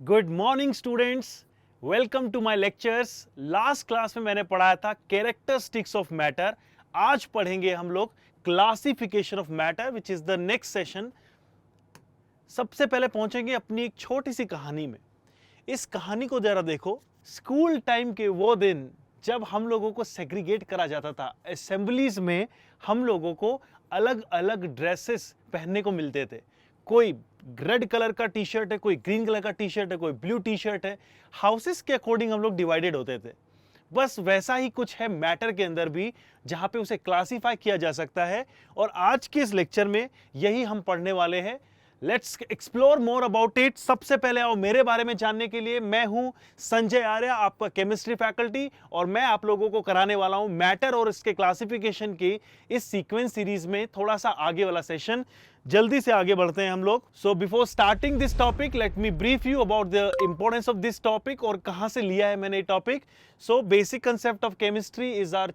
Good morning students, welcome to my lectures. Last class में मैंने पढ़ाया था कैरेक्टरिस्टिक्स ऑफ मैटर। आज पढ़ेंगे हम लोग classification of matter, which is the next session. सबसे पहले पहुंचेंगे अपनी एक छोटी सी कहानी में। इस कहानी को जरा देखो। स्कूल टाइम के वो दिन जब हम लोगों को सेग्रीगेट करा जाता था, असेंबलीज में हम लोगों को अलग अलग ड्रेसेस पहनने को मिलते थे। कोई रेड कलर का टी शर्ट है, कोई ग्रीन कलर का टी शर्ट है, कोई ब्लू टी शर्ट है। हाउसेस के अकॉर्डिंग हम लोग डिवाइडेड होते थे। बस वैसा ही कुछ है मैटर के अंदर भी, जहां पे उसे क्लासिफाई किया जा सकता है। और आज के इस लेक्चर में यही हम पढ़ने वाले हैं। Let's explore more about it. सबसे पहले आओ मेरे बारे में जानने के लिए। मैं हूं संजय आर्या, आपका केमिस्ट्री फैकल्टी, और मैं आप लोगों को कराने वाला हूं मैटर और इसके क्लासिफिकेशन की इस सीक्वेंस सीरीज में थोड़ा सा आगे वाला सेशन। जल्दी से आगे बढ़ते हैं हम लोग। So before starting this topic, let me brief you about the importance of this topic और कहां से लिया है मैंने ये topic. So basic concept of chemistry is our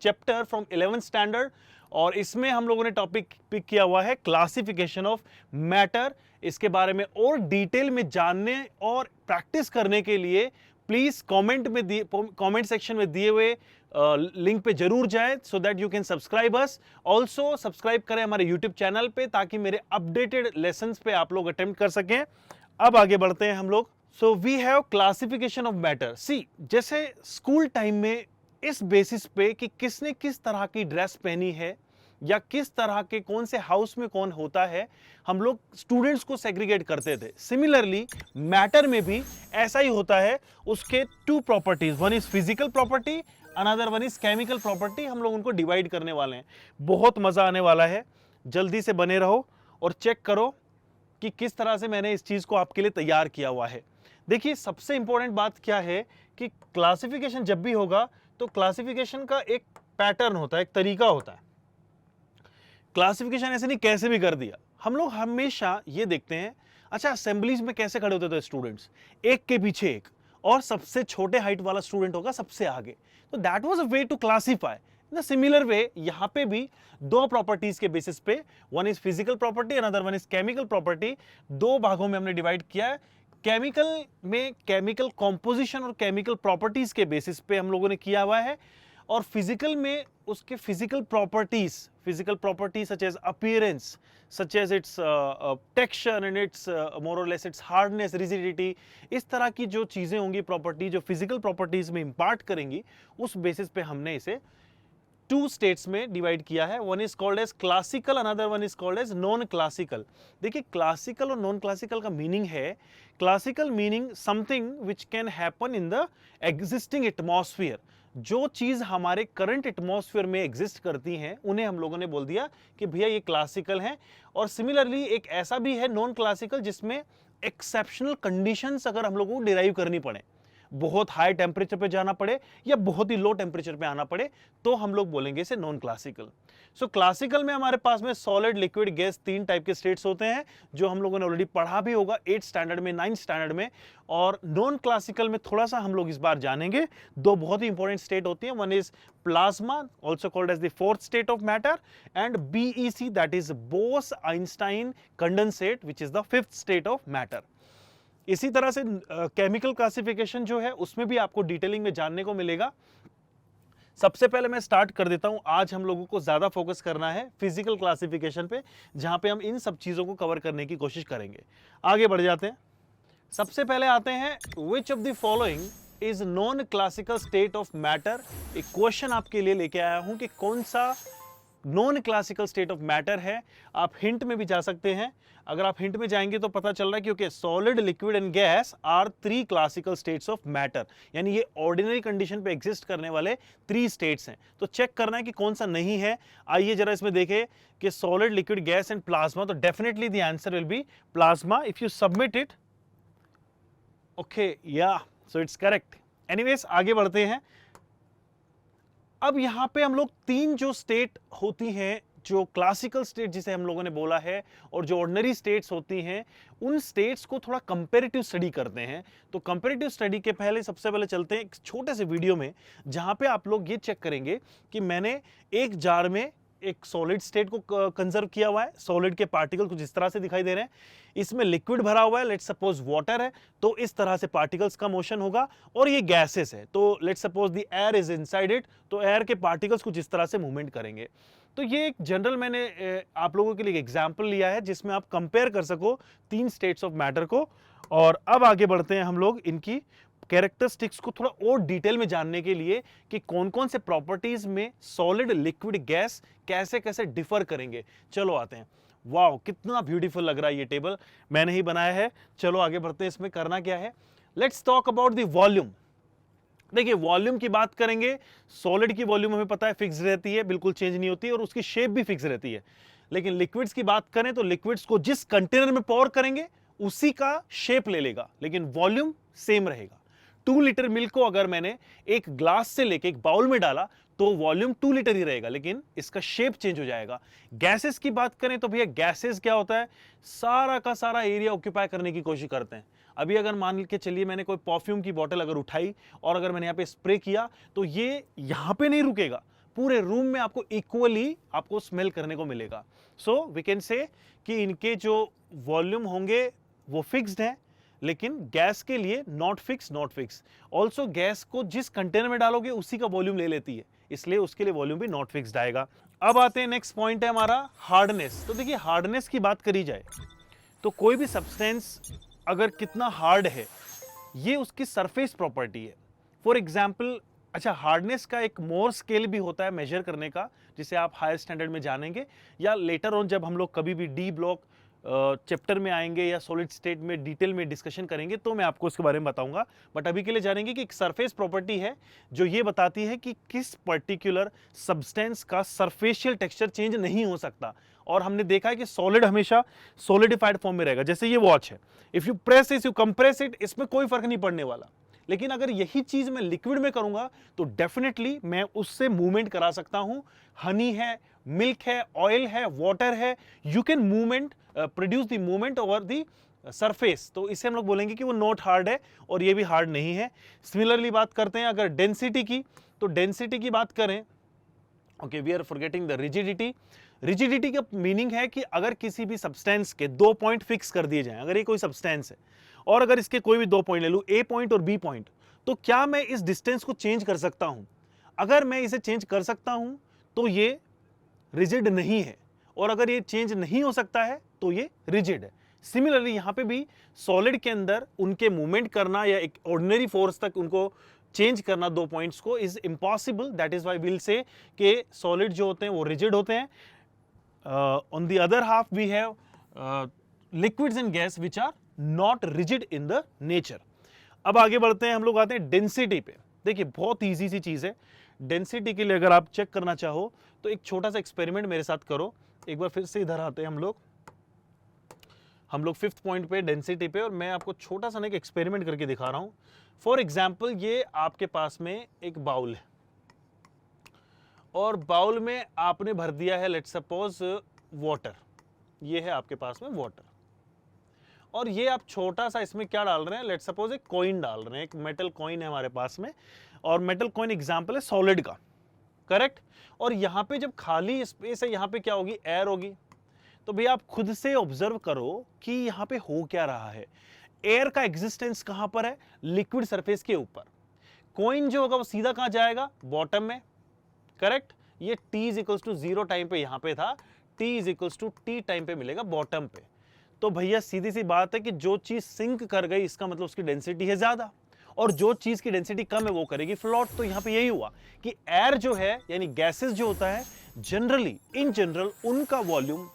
chapter from 11th standard, और इसमें हम लोगों ने टॉपिक पिक किया हुआ है क्लासिफिकेशन ऑफ मैटर। इसके बारे में और डिटेल में जानने और प्रैक्टिस करने के लिए प्लीज कमेंट सेक्शन में दिए हुए लिंक पे जरूर जाएं, so that you can subscribe us. Also subscribe करें हमारे यूट्यूब चैनल पे, ताकि मेरे अपडेटेड लेसन्स पे आप लोग अटेम्प्ट कर सकें। अब आगे बढ़ते हैं हम लोग। So we have classification of matter. See, जैसे स्कूल टाइम में इस बेसिस पे कि किसने किस तरह की ड्रेस पहनी है या किस तरह के कौन से हाउस में कौन होता है, हम लोग स्टूडेंट्स को सेग्रीगेट करते थे। सिमिलरली मैटर में भी ऐसा ही होता है। उसके two properties, one is physical property, another one is chemical property. हम लोग उनको डिवाइड करने वाले हैं। बहुत मजा आने वाला है, जल्दी से बने रहो और चेक करो कि किस तरह से मैंने इस चीज को आपके लिए तैयार किया हुआ है। देखिए, सबसे इंपॉर्टेंट बात क्या है कि क्लासिफिकेशन जब भी होगा तो क्लासिफिकेशन का एक पैटर्न होता है, एक तरीका होता है। क्लासिफिकेशन ऐसे नहीं कैसे भी कर दिया। हम लोग हमेशा ये देखते हैं, अच्छा असेंबलीज में कैसे खड़े होते थे स्टूडेंट्स, एक के पीछे एक, और सबसे छोटे हाइट वाला स्टूडेंट होगा सबसे आगे। तो that was a way to classify. In the similar way यहां पे भी दो प्रॉपर्टीज के बेसिस पे, one is physical property, another one is chemical property, दो भागों में हमने डिवाइड किया है। केमिकल में केमिकल कॉम्पोजिशन और केमिकल प्रॉपर्टीज के बेसिस पे हम लोगों ने किया हुआ है, और फिजिकल में उसके physical properties such as appearance, such as its texture and its more और लेस इट्स हार्डनेस, रिजिडिटी, इस तरह की जो चीजें होंगी प्रॉपर्टी, जो फिजिकल प्रॉपर्टीज में इंपार्ट करेंगी, उस बेसिस पे हमने इसे टू स्टेट्स में डिवाइड किया है। One is called as classical, another one is called as non classical. देखिए, क्लासिकल और नॉन क्लासिकल का मीनिंग है, classical meaning something which can happen in the existing atmosphere. जो चीज हमारे करंट एटमॉस्फेयर में एग्जिस्ट करती हैं, उन्हें हम लोगों ने बोल दिया कि भैया ये क्लासिकल है। और सिमिलरली एक ऐसा भी है नॉन क्लासिकल, जिसमें एक्सेप्शनल कंडीशंस अगर हम लोगों को डिराइव करनी पड़े, बहुत हाई टेम्परेचर पे जाना पड़े या बहुत ही लो टेम्परेचर पे आना पड़े, तो हम लोग बोलेंगे इसे नॉन क्लासिकल। सो क्लासिकल में हमारे पास में सॉलिड, लिक्विड, गैस, तीन टाइप के स्टेट्स होते हैं, जो हम लोगों ने ऑलरेडी पढ़ा भी होगा 8th स्टैंडर्ड में, 9th स्टैंडर्ड में। और नॉन क्लासिकल में थोड़ा सा हम लोग इस बार जानेंगे। दो बहुत ही इंपॉर्टेंट स्टेट होती है, one is plasma, also called as the fourth state of matter, and BEC, that is Bose Einstein condensate, which is the fifth state of matter. इसी तरह से केमिकल क्लासिफिकेशन जो है, उसमें भी आपको डिटेलिंग में जानने को मिलेगा। सबसे पहले मैं स्टार्ट कर देता हूं। आज हम लोगों को ज्यादा फोकस करना है फिजिकल क्लासिफिकेशन पे, जहां पे हम इन सब चीजों को कवर करने की कोशिश करेंगे। आगे बढ़ जाते हैं। सबसे पहले आते हैं, which of the following is non classical state of matter. एक क्वेश्चन आपके लिए लेके आया हूं कि कौन सा non classical state of matter है। आप हिंट में भी जा सकते हैं। अगर आप हिंट में जाएंगे तो पता चल रहा है, क्योंकि solid, liquid and gas are 3 classical states of matter, यानी ये ऑर्डिनरी कंडीशन पे एग्जिस्ट करने वाले 3 स्टेट्स हैं। तो चेक करना है कि कौन सा नहीं है। आइए जरा इसमें देखें कि solid, liquid, gas and plasma, तो definitely the answer will be plasma if you submit it. Okay, या सो इट्स करेक्ट। एनीवेज, आगे बढ़ते हैं। अब यहां पे हम लोग 3 जो स्टेट होती हैं, जो क्लासिकल स्टेट जिसे हम लोगों ने बोला है, और जो ऑर्डिनरी स्टेट्स होती हैं, उन स्टेट्स को थोड़ा कंपैरेटिव स्टडी करते हैं। तो कंपैरेटिव स्टडी के पहले सबसे पहले चलते हैं एक छोटे से वीडियो में, जहां पे आप लोग ये चेक करेंगे कि मैंने एक जार में एक सॉलिड स्टेट को कंजर्व किया हुआ है, सॉलिड के पार्टिकल कुछ इस तरह से दिखाई दे रहे हैं, इसमें लिक्विड भरा हुआ है, लेट्स सपोज वाटर है, तो इस तरह से पार्टिकल्स का मोशन होगा, और ये गैसेस है, तो let's suppose the air is inside it, तो एयर के पार्टिकल्स कुछ इस तरह से मूवमेंट करेंगे। तो ये एक जनरल मैंने आप लोगों के लिए एग्जाम्पल लिया है जिसमें आप कंपेयर कर सको तीन स्टेट्स ऑफ मैटर को। और अब आगे बढ़ते हैं हम लोग इनकी कैरेक्टरिस्टिक्स को थोड़ा और डिटेल में जानने के लिए कि कौन कौन से प्रॉपर्टीज में सॉलिड, लिक्विड, गैस कैसे कैसे डिफर करेंगे। चलो आते हैं। वाओ, कितना ब्यूटीफुल लग रहा है ये टेबल, मैंने ही बनाया है। चलो आगे बढ़ते हैं। इसमें करना क्या है, let's talk about the volume. देखिए, वॉल्यूम की बात करेंगे, सॉलिड की वॉल्यूम हमें पता है फिक्स रहती है, बिल्कुल चेंज नहीं होती, और उसकी शेप भी फिक्स रहती है। लेकिन लिक्विड्स की बात करें तो लिक्विड्स को जिस कंटेनर में पोर करेंगे उसी का शेप ले लेगा, लेकिन वॉल्यूम सेम रहेगा। 2 लीटर मिल्क को अगर मैंने एक ग्लास से लेके एक बाउल में डाला तो वॉल्यूम 2 लीटर ही रहेगा, लेकिन इसका शेप चेंज हो जाएगा। गैसेस की बात करें तो भैया गैसेस क्या होता है, सारा का सारा एरिया ऑक्यूपाई करने की कोशिश करते हैं। अभी अगर मान के चलिए मैंने कोई परफ्यूम की बोतल अगर उठाई और अगर मैंने यहाँ पे स्प्रे किया तो ये यहाँ पे नहीं रुकेगा, पूरे रूम में आपको इक्वली आपको स्मेल करने को मिलेगा। सो वी कैन से कि इनके जो वॉल्यूम होंगे वो फिक्स्ड है, लेकिन गैस के लिए नॉट फिक्स। ऑल्सो गैस को जिस कंटेनर में डालोगे उसी का वॉल्यूम ले लेती है, इसलिए उसके लिए वॉल्यूम भी नॉट फिक्स्ड आएगा। अब आते हैं नेक्स्ट पॉइंट है हमारा हार्डनेस। तो देखिए, हार्डनेस की बात करी जाए तो कोई भी सब्सटेंस अगर कितना हार्ड है ये उसकी सरफेस प्रॉपर्टी है। फॉर एग्जाम्पल, अच्छा, हार्डनेस का एक मोर स्केल भी होता है मेजर करने का, जिसे आप हायर स्टैंडर्ड में जानेंगे, या लेटर ऑन जब हम लोग कभी भी डी ब्लॉक चैप्टर में आएंगे या सॉलिड स्टेट में डिटेल में डिस्कशन करेंगे तो मैं आपको इसके बारे में बताऊंगा। बट अभी के लिए जानेंगे कि एक सरफेस प्रॉपर्टी है जो ये बताती है कि किस पर्टिकुलर सब्सटेंस का सरफेशियल टेक्सचर चेंज नहीं हो सकता। और हमने देखा है कि सॉलिड हमेशा सॉलिडिफाइड फॉर्म में रहेगा। जैसे ये वॉच है, if you press it, you compress it, इसमें कोई फर्क नहीं पड़ने वाला। लेकिन अगर यही चीज मैं लिक्विड में करूंगा तो डेफिनेटली मैं उससे मूवमेंट करा सकता हूं। हनी है, मिल्क है, ऑयल है, वाटर है, you can movement produce the movement over the surface. तो इसे हम लोग बोलेंगे कि वो नॉट हार्ड है, और ये भी हार्ड नहीं है। सिमिलरली बात करते हैं अगर डेंसिटी की, तो डेंसिटी की बात करें, okay, we are forgetting the rigidity. Rigidity का मीनिंग है कि अगर किसी भी सब्सटेंस के 2 पॉइंट फिक्स कर दिए जाएं, अगर ये कोई सब्सटेंस है और अगर इसके कोई भी 2 पॉइंट ले लूं, ए पॉइंट और बी पॉइंट, तो क्या मैं इस डिस्टेंस को चेंज कर सकता हूं? अगर मैं इसे चेंज कर सकता हूं तो ये रिजिड नहीं है, और अगर ये चेंज नहीं हो सकता है तो ये रिजिड है। सिमिलरली यहां पे भी सॉलिड के अंदर उनके मूवमेंट करना या एक ऑर्डिनरी फोर्स तक उनको चेंज करना 2 पॉइंट्स को is impossible. That is why will say कि सॉलिड जो होते हैं वो रिजिड होते हैं। On the other half we have liquids and gas which are not rigid in the nature. अब आगे बढ़ते हैं, हम लोग आते हैं डेंसिटी पे। देखिए, बहुत ईजी सी चीज है। डेंसिटी के लिए अगर आप चेक करना चाहो तो एक छोटा सा एक्सपेरिमेंट मेरे साथ करो। एक बार फिर से इधर आते हैं हम लोग 5th पॉइंट पे, डेंसिटी पे, और मैं आपको छोटा सा ना एक एक्सपेरिमेंट करके दिखा रहा हूं। फॉर एग्जाम्पल, ये आपके पास में एक बाउल है और बाउल में आपने भर दिया है लेट्स सपोज वाटर। ये है आपके पास में वाटर, और ये आप छोटा सा इसमें क्या डाल रहे हैं, लेट्स सपोज एक कॉइन डाल रहे हैं, एक मेटल कॉइन है हमारे पास में, और मेटल कॉइन एग्जांपल है सॉलिड का, करेक्ट। और यहाँ पे जब खाली स्पेस है, यहाँ पे क्या होगी, एयर होगी। तो भैया आप खुद से ऑब्जर्व करो कि यहाँ पे हो क्या रहा है। एयर का एग्जिस्टेंस कहां पर है, लिक्विड सरफेस के ऊपर। कॉइन जो होगा वो सीधा कहां जाएगा, बॉटम में, करेक्ट। ये t = 0 टाइम पे यहां पे था, t = t टाइम पे मिलेगा बॉटम पे। तो भैया सीधी सी बात है कि जो चीज सिंक कर गई इसका मतलब उसकी डेंसिटी है ज्यादा, और जो चीज की डेंसिटी कम है वो करेगी फ्लोट। तो यहां पे यही हुआ कि एयर जो है यानी गैसेस जो होता है जनरली, इन जनरल उनका वॉल्यूम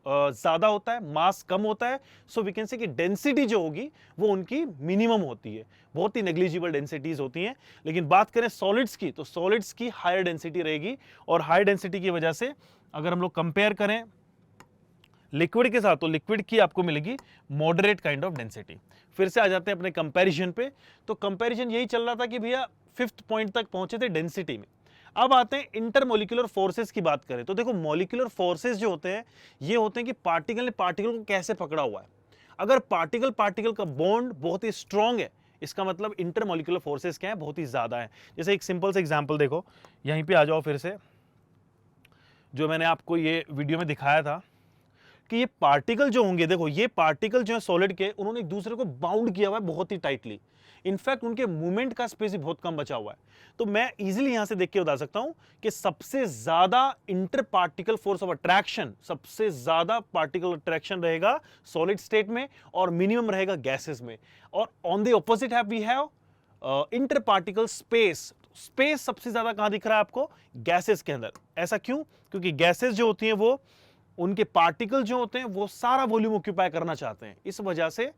ज्यादा होता है, मास कम होता है। सो वी कैन से कि डेंसिटी जो होगी वो उनकी मिनिमम होती है, बहुत ही नेग्लिजिबल डेंसिटीज होती हैं। लेकिन बात करें सॉलिड्स की, तो सॉलिड्स की हायर डेंसिटी रहेगी, और हायर डेंसिटी की वजह से अगर हम लोग कंपेयर करें लिक्विड के साथ तो लिक्विड की आपको मिलेगी मॉडरेट काइंड ऑफ डेंसिटी। फिर से आ जाते हैं अपने कंपैरिजन पे। तो कंपैरिजन यही चल रहा था कि भैया 5th पॉइंट तक पहुंचे थे डेंसिटी में। अब आते हैं इंटरमोलिकुलर फोर्सेस की बात करें तो देखो, मॉलिक्यूलर फोर्सेस जो होते हैं ये होते हैं कि पार्टिकल ने पार्टिकल को कैसे पकड़ा हुआ है। अगर पार्टिकल पार्टिकल का बॉन्ड बहुत ही स्ट्रांग है, इसका मतलब इंटरमोलिकुलर फोर्सेस क्या है, बहुत ही ज्यादा है। जैसे एक सिंपल सा एग्जांपल देखो, यहीं पे आ जाओ फिर से। जो मैंने आपको ये वीडियो में दिखाया था कि ये पार्टिकल जो होंगे, देखो ये पार्टिकल जो है सॉलिड के, उन्होंने एक दूसरे को बाउंड किया हुआ है बहुत ही टाइटली। इनफैक्ट उनके मूवमेंट का स्पेस भी बहुत कम बचा हुआ है। तो मैं इजीली यहां से देख के बता सकता हूं कि सबसे ज्यादा inter particle force of attraction, सबसे ज्यादा पार्टिकल अट्रैक्शन रहेगा सॉलिड स्टेट में और मिनिमम रहेगा गैसेस में। और on the opposite have we have inter particle space. Space सबसे ज्यादा कहां दिख रहा है आपको? गैसेस के अंदर। ऐसा क्यों? क्योंकि गैसेस जो होती हैं वो, उनके पार्टिकल जो होते हैं वो सारा वॉल्यूम ऑक्यूपाई करना चाहते हैं। इस वजह से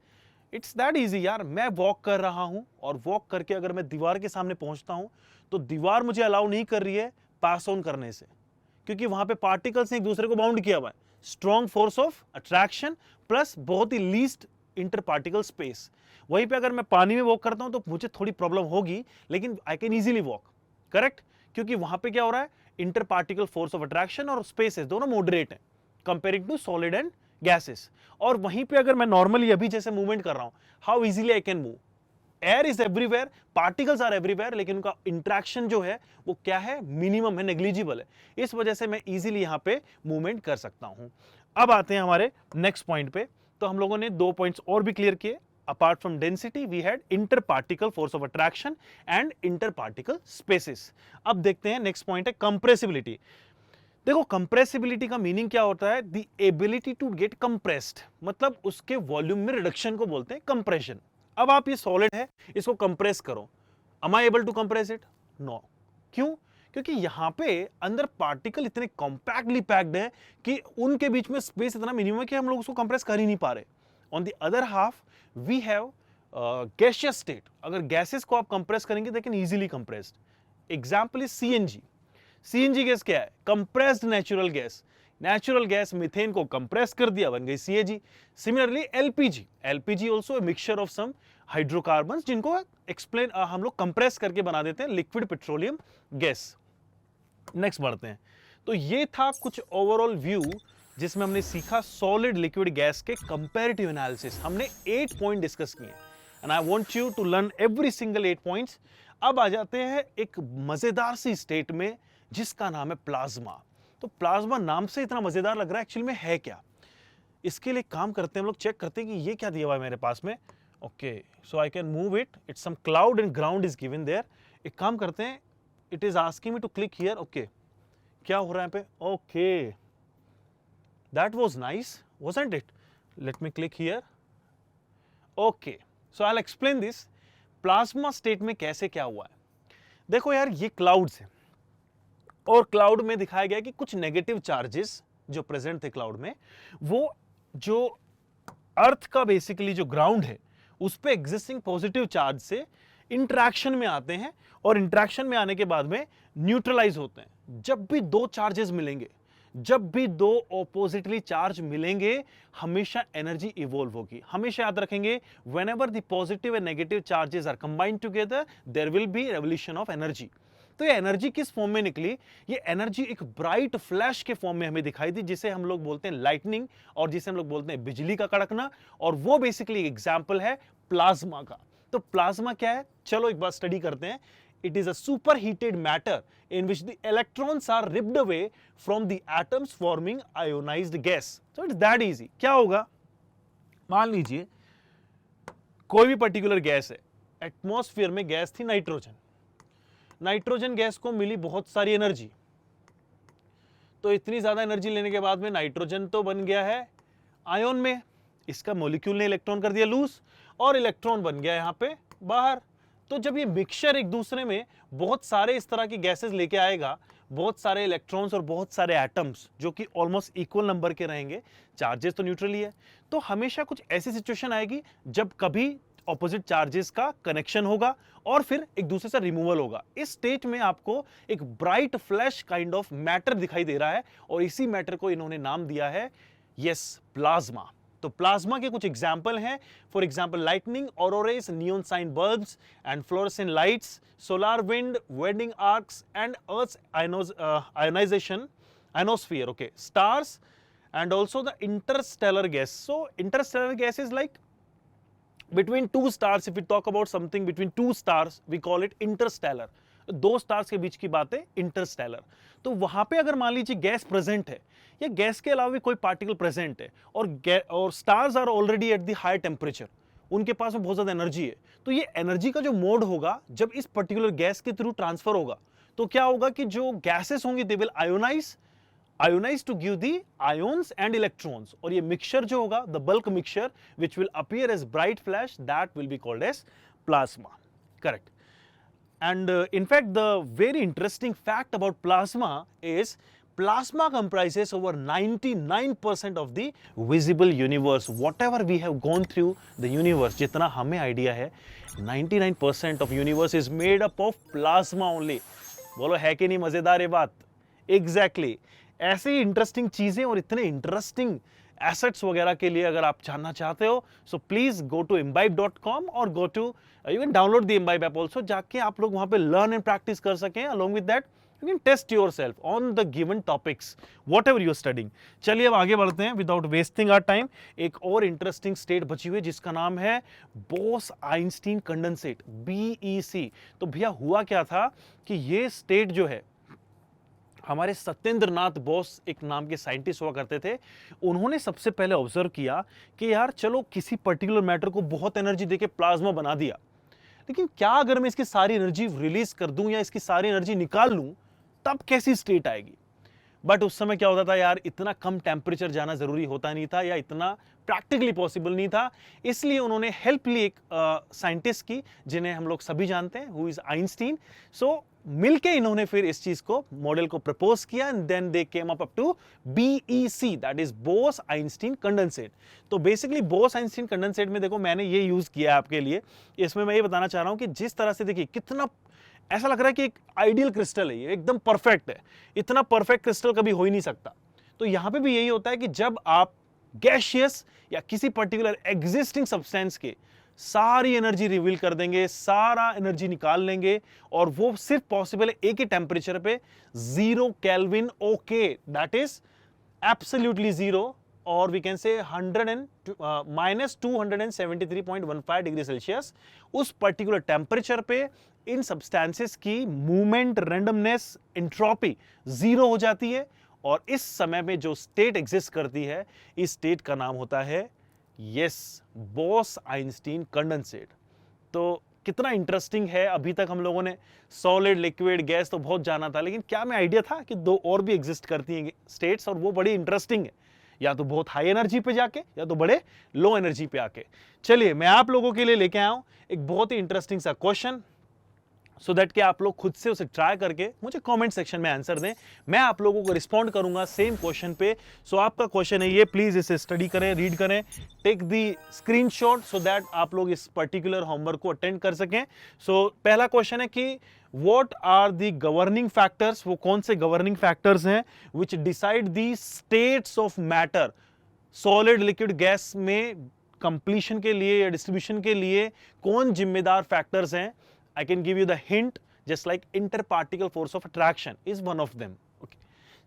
इट्स दैट इजी यार, मैं वॉक कर रहा हूं और वॉक करके अगर मैं दीवार के सामने पहुंचता हूं तो दीवार मुझे अलाउ नहीं कर रही है पास ऑन करने से, क्योंकि वहां पे पार्टिकल्स ने एक दूसरे को बाउंड किया हुआ है। Strong force of attraction plus बहुत ही लीस्ट इंटर पार्टिकल स्पेस। वहीं पे अगर मैं पानी में वॉक करता हूं तो मुझे थोड़ी प्रॉब्लम होगी, लेकिन I can easily walk. Correct? क्योंकि वहां पे क्या हो रहा है? Inter particle force of attraction और स्पेसेस दोनों मॉडरेट हैं comparing to solid and gases. और वहीं पे अगर मैं नॉर्मली अभी जैसे मूवमेंट कर रहा हूं, how easily I can move. Air is everywhere, particles are everywhere, लेकिन उनका इंट्रैक्शन जो है वो क्या है? मिनिमम है, नेग्लिजिबल है। इस वजह से मैं इजीली यहां पे मूवमेंट कर सकता हूं। अब आते हैं हमारे नेक्स्ट पॉइंट पे। तो हम लोगों ने 2 पॉइंट्स और भी क्लियर किए। Apart from density we had inter particle force of attraction and inter particle spaces. अब देखते हैं नेक्स्ट पॉइंट है कंप्रेसिबिलिटी। देखो कंप्रेसिबिलिटी का मीनिंग क्या होता है? The ability to get compressed, मतलब उसके वॉल्यूम में रिडक्शन को बोलते हैं कंप्रेशन। अब आप ये सॉलिड है, इसको कंप्रेस करो, am I able to compress it? No. क्यों? क्योंकि यहां पे अंदर पार्टिकल इतने कॉम्पैक्टली पैक्ड है कि उनके बीच में स्पेस इतना मिनिमम है कि हम लोग उसको कंप्रेस कर ही नहीं पा रहे। On the other half we have gaseous state. अगर गैसेस को आप कंप्रेस करेंगे they can easily compressed. Example is CNG. CNG gas क्या है? Compressed natural gas. Natural gas methane को कंप्रेस कर दिया, बन गई CAG. Similarly LPG, LPG also mixture of some hydrocarbons जिनको एक्सप्लेन हम लोग कंप्रेस करके बना देते हैं लिक्विड पेट्रोलियम गैस। नेक्स्ट बढ़ते हैं। तो ये था कुछ ओवरऑल व्यू जिसमें हमने सीखा सॉलिड लिक्विड गैस के कंपैरेटिव एनालिसिस। हमने 8 पॉइंट डिस्कस किए and I want you to learn every single 8 points. अब आ जाते हैं एक मजेदार सी स्टेट में जिसका नाम है प्लाज्मा। तो प्लाज्मा नाम से इतना मजेदार लग रहा है, एक्चुअली में है क्या? इसके लिए काम करते हैं हम लोग, चेक करते हैं कि ये क्या दिया हुआ है मेरे पास में। Okay, so I can move it, it's some cloud and ground is given there. एक काम करते हैं, it is asking me to click here. Okay, क्या हो रहा है यहाँ पे? Okay, that was nice wasn't it? Let me click here. Okay, so I will explain this plasma state में कैसे क्या हुआ है। देखो यार, ये क्लाउड्स है और क्लाउड में दिखाया गया कि कुछ नेगेटिव चार्जेस जो प्रेजेंट थे क्लाउड में, वो जो अर्थ का बेसिकली जो ग्राउंड है उस पे एग्जिस्टिंग पॉजिटिव चार्ज से इंटरेक्शन में आते हैं और इंटरेक्शन में आने के बाद में न्यूट्रलाइज होते हैं। जब भी दो चार्जेस मिलेंगे, जब भी दो ऑपोजिटली चार्ज मिलेंगे, हमेशा एनर्जी इवॉल्व होगी। हमेशा याद रखेंगे, whenever the positive and negative charges are combined together there will be revolution of energy. तो ये एनर्जी किस फॉर्म में निकली? ये एनर्जी एक ब्राइट फ्लैश के फॉर्म में हमें दिखाई दी, जिसे हम लोग बोलते हैं लाइटनिंग और जिसे हम लोग बोलते हैं बिजली का कड़कना। और वो बेसिकली एग्जांपल है प्लाज्मा का। तो प्लाज्मा क्या है? चलो एक बार स्टडी करते हैं। It is a superheated matter in which the electrons are ripped away from the atoms forming ionized gas. So it's that easy. क्या होगा? मान लीजिए कोई भी पर्टिकुलर गैस है, एटमॉस्फेयर में गैस थी नाइट्रोजन। नाइट्रोजन गैस को मिली बहुत सारी एनर्जी, तो इतनी ज्यादा एनर्जी लेने के बाद में नाइट्रोजन तो बन गया है आयन में, इसका मॉलिक्यूल ने इलेक्ट्रॉन कर दिया लूज और इलेक्ट्रॉन बन गया यहां पे बाहर। तो जब ये मिक्सचर एक दूसरे में बहुत सारे इस तरह की गैसेस लेके आएगा, बहुत सारे इलेक्ट्रॉन्स और बहुत सारे एटम्स जो कि ऑलमोस्ट इक्वल नंबर के रहेंगे, चार्जेस तो न्यूट्रल ही है, तो हमेशा कुछ ऐसी सिचुएशन आएगी जब कभी ऑपोजिट चार्जेस का कनेक्शन होगा और फिर एक दूसरे से रिमूवल होगा। इस स्टेट में आपको एक bright flash kind of matter दिखाई दे रहा है और इसी मैटर को इन्होंने नाम दिया है यस प्लाज्मा। तो प्लाज्मा के कुछ एग्जाम्पल हैं, for example lightning, auroras, neon sign bulbs and fluorescent lights, solar wind, welding arcs and earth ionization ionosphere, okay, stars and also the interstellar gas. So interstellar gas is like between two stars. If we talk about something between two stars, we call it interstellar. दो stars के बीच की बात है Interstellar. तो वहां पे अगर मान लीजिए गैस प्रेजेंट है या गैस के अलावा भी कोई पार्टिकल प्रेजेंट है और stars are already at the high temperature, उनके पास में बहुत ज्यादा एनर्जी है, तो ये एनर्जी का जो मोड होगा जब इस पर्टिकुलर गैस के थ्रू ट्रांसफर होगा तो क्या होगा कि जो गैसेस होंगी they will ionise to give the ions and electrons, और ये मिक्सचर जो होगा the bulk mixture which will appear as bright flash, that will be called as plasma. Correct. And in fact, the very interesting fact about plasma is plasma comprises over 99% of the visible universe. Whatever we have gone through the universe, जितना हमें idea है, 99% of universe is made up of plasma only. बोलो है कि नहीं मजेदार ये बात? Exactly. ऐसे ही इंटरेस्टिंग चीजें और इतने इंटरेस्टिंग एसेट्स वगैरह के लिए अगर आप जानना चाहते हो, so please go to imbibe.com और go to you can download the imbibe app also, जाके आप लोग वहां पे लर्न एंड प्रैक्टिस कर सकें। Along with that you can test yourself on the given topics whatever you are studying. चलिए अब आगे बढ़ते हैं विदाउट वेस्टिंग आवर टाइम। एक और इंटरेस्टिंग स्टेट बची हुई है जिसका नाम है बोस आइंस्टीन कंडेंसेट, BEC। तो भैया हुआ क्या था कि ये स्टेट जो है हमारे सत्येंद्रनाथ बोस एक नाम के साइंटिस्ट हुआ करते थे, उन्होंने सबसे पहले ऑब्जर्व किया कि यार चलो किसी पर्टिकुलर मैटर को बहुत एनर्जी देके प्लाज्मा बना दिया, लेकिन क्या अगर मैं इसकी सारी एनर्जी रिलीज कर दूं या इसकी सारी एनर्जी निकाल लूं तब कैसी स्टेट आएगी। बट उस समय क्या होता था यार, इतना कम टेम्परेचर जाना जरूरी होता नहीं था या इतना प्रैक्टिकली पॉसिबल नहीं था, इसलिए उन्होंने हेल्प ली एक साइंटिस्ट की जिन्हें हम लोग सभी जानते हैं, हु इज आइंस्टीन। सो मिलके इन्होंने फिर इस चीज को मॉडल को प्रपोज किया and then they came up to BEC, that is Bose Einstein condensate. तो बेसिकली बोस आइंस्टीन कंडेंसेट में देखो मैंने ये यूज किया है आपके लिए, इसमें मैं ये बताना चाह रहा हूं कि जिस तरह से देखिए कितना ऐसा लग रहा है कि एक आइडियल क्रिस्टल है, ये एकदम परफेक्ट है, इतना परफेक्ट क्रिस्टल कभी हो ही नहीं सकता। तो यहां पे भी यही होता है कि जब आप गैशियस या किसी पर्टिकुलर एग्जिस्टिंग सब्सटेंस के सारी एनर्जी रिवील कर देंगे, सारा एनर्जी निकाल लेंगे, और वो सिर्फ पॉसिबल है एक ही टेम्परेचर पे, 0 Kelvin, okay, that is absolutely 0, और we can say -273.15 degree Celsius. उस पर्टिकुलर टेम्परेचर पे इन सब्सटेंसेस की मूवमेंट, रैंडमनेस, एंट्रोपी 0 हो जाती है, और इस समय में जो स्टेट एग्जिस्ट करती है, इस स्टेट का नाम होता है बोस आइंस्टीन कंडेंसेट। तो कितना इंटरेस्टिंग है। अभी तक हम लोगों ने सॉलिड, लिक्विड, गैस तो बहुत जाना था, लेकिन क्या मैं आइडिया था कि दो और भी एग्जिस्ट करती हैं स्टेट्स, और वो बड़ी इंटरेस्टिंग है, या तो बहुत हाई एनर्जी पे जाके या तो बड़े लो एनर्जी पे आके। चलिए मैं आप लोगों के लिए लेके आया हूं एक बहुत ही इंटरेस्टिंग सा क्वेश्चन, सो दैट कि आप लोग खुद से उसे ट्राई करके मुझे कमेंट सेक्शन में आंसर दें, मैं आप लोगों को रिस्पॉन्ड करूंगा सेम क्वेश्चन पे। सो आपका क्वेश्चन है ये, प्लीज इसे स्टडी करें, रीड करें, take the screenshot so that आप लोग इस पर्टिकुलर होमवर्क को अटेंड कर सकें। सो पहला क्वेश्चन है कि what are the governing factors, वो कौन से गवर्निंग फैक्टर्स हैं which decide the states of matter, solid, liquid, gas में कंप्लीशन के लिए या डिस्ट्रीब्यूशन के लिए कौन जिम्मेदार फैक्टर्स हैं। I can give you the hint, just like interparticle force of attraction is one of them. Okay.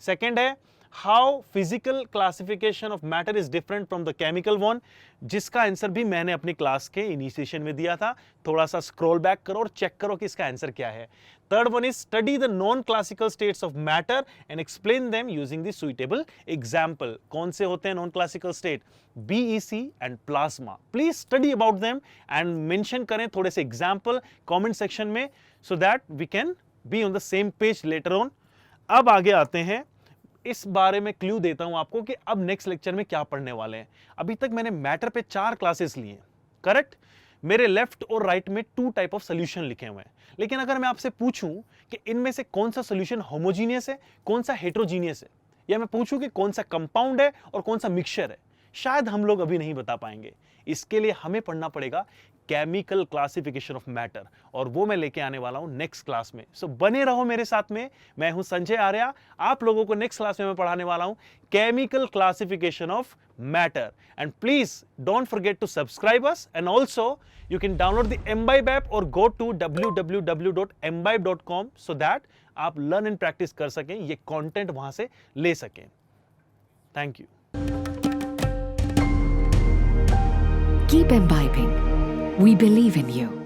Second है how physical classification of matter is different from the chemical one, जिसका answer भी मैंने अपनी class के initiation में दिया था। थोड़ा सा स्क्रॉल बैक करो और चेक करो कि इसका आंसर क्या है। Third one is study the non classical states of matter and explain them using the suitable example. कौन से होते हैं non classical state? BEC and plasma. Please study about them and mention करें थोड़े से एग्जाम्पल कमेंट सेक्शन में, so that we can be on the same page later on. अब आगे आते हैं, इस बारे में क्लू देता हूं आपको कि अब नेक्स्ट लेक्चर में क्या पढ़ने वाले हैं। अभी तक मैंने मैटर पे 4 क्लासेस लिए हैं, करेक्ट। मेरे लेफ्ट और राइट में 2 टाइप ऑफ सोल्यूशन लिखे हुए हैं, लेकिन अगर मैं आपसे पूछूं कि इनमें से कौन सा सोल्यूशन होमोजीनियस है, कौन सा हेटेरोजीनियस है, या मैं पूछूं कि कौन सा कंपाउंड है और कौन सा मिक्सचर है, शायद हम लोग अभी नहीं बता पाएंगे। इसके लिए हमें पढ़ना पड़ेगा केमिकल क्लासिफिकेशन ऑफ मैटर, और वो मैं लेके आने वाला हूं नेक्स्ट क्लास में। सो बने रहो मेरे साथ में। मैं हूं संजय आर्या, आप लोगों को नेक्स्ट क्लास में मैं पढ़ाने वाला हूं chemical classification of matter. And please don't forget to subscribe us, and also you can download the Embibe app or go to www.embibe.com so that आप लर्न एंड प्रैक्टिस कर सकें, ये कंटेंट वहां से ले सकें। Thank you. Keep imbibing. We believe in you.